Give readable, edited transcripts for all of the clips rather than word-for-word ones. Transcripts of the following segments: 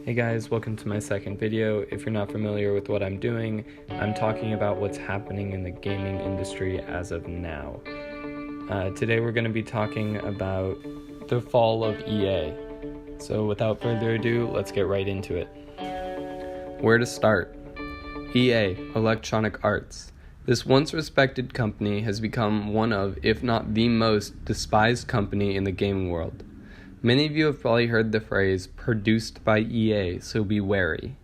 Hey guys, welcome to my second video. If you're not familiar with what I'm doing, I'm talking about what's happening in the gaming industry as of now. Today we're going to be talking about the fall of EA. So without further ado, let's get right into it. Where to start? EA, Electronic Arts. This once respected company has become one of, if not the most, despised company in the gaming world. Many of you have probably heard the phrase, produced by EA, so be wary.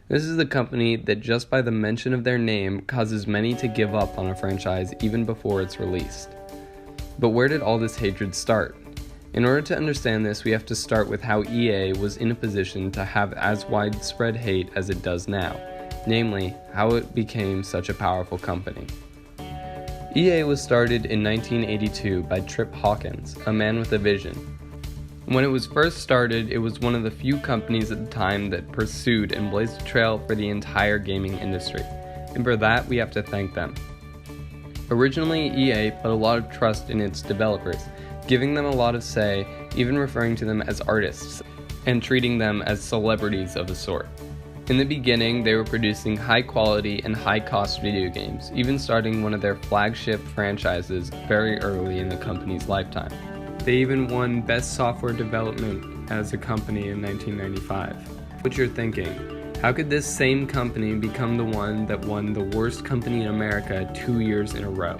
This is the company that just by the mention of their name causes many to give up on a franchise even before it's released. But where did all this hatred start? In order to understand this, we have to start with how EA was in a position to have as widespread hate as it does now, namely, how it became such a powerful company. EA was started in 1982 by Trip Hawkins, a man with a vision. When it was first started, it was one of the few companies at the time that pursued and blazed a trail for the entire gaming industry, and for that we have to thank them. Originally, EA put a lot of trust in its developers, giving them a lot of say, even referring to them as artists, and treating them as celebrities of a sort. In the beginning, they were producing high-quality and high-cost video games, even starting one of their flagship franchises very early in the company's lifetime. They even won Best Software Development as a company in 1995. What you're thinking, how could this same company become the one that won the worst company in America 2 years in a row?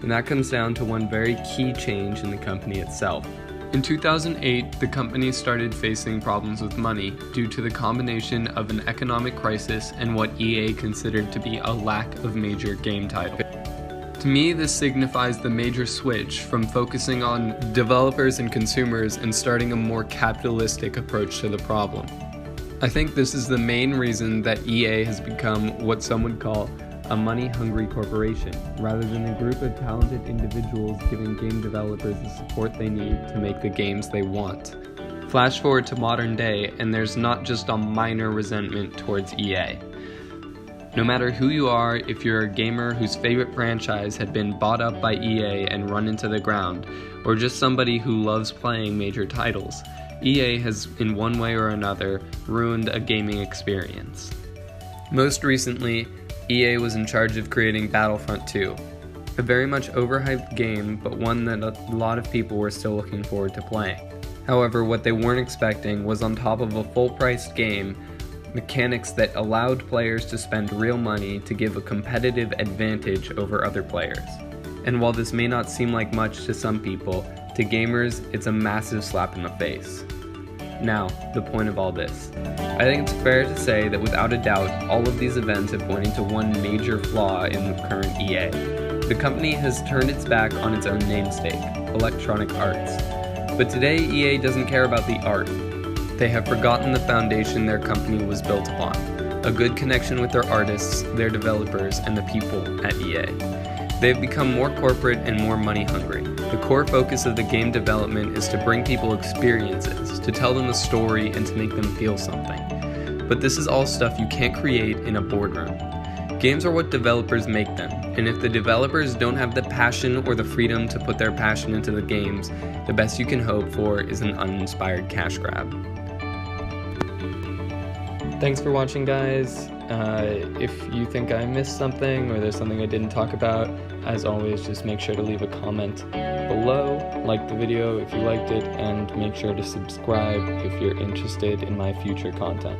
And that comes down to one very key change in the company itself. In 2008, the company started facing problems with money due to the combination of an economic crisis and what EA considered to be a lack of major game titles. To me, this signifies the major switch from focusing on developers and consumers and starting a more capitalistic approach to the problem. I think this is the main reason that EA has become what some would call a money-hungry corporation, rather than a group of talented individuals giving game developers the support they need to make the games they want. Flash forward to modern day, and there's not just a minor resentment towards EA. No matter who you are, if you're a gamer whose favorite franchise had been bought up by EA and run into the ground, or just somebody who loves playing major titles, EA has, in one way or another, ruined a gaming experience. Most recently, EA was in charge of creating Battlefront 2, a very much overhyped game, but one that a lot of people were still looking forward to playing. However, what they weren't expecting was, on top of a full-priced game, mechanics that allowed players to spend real money to give a competitive advantage over other players. And while this may not seem like much to some people, to gamers, it's a massive slap in the face. Now, the point of all this. I think it's fair to say that without a doubt, all of these events have pointed to one major flaw in the current EA. The company has turned its back on its own namesake, Electronic Arts. But today, EA doesn't care about the art. They have forgotten the foundation their company was built upon, a good connection with their artists, their developers, and the people at EA. They have become more corporate and more money hungry. The core focus of the game development is to bring people experiences, to tell them a story, and to make them feel something. But this is all stuff you can't create in a boardroom. Games are what developers make them, and if the developers don't have the passion or the freedom to put their passion into the games, the best you can hope for is an uninspired cash grab. Thanks for watching, guys. If you think I missed something or there's something I didn't talk about, as always, just make sure to leave a comment below, like the video if you liked it, and make sure to subscribe if you're interested in my future content.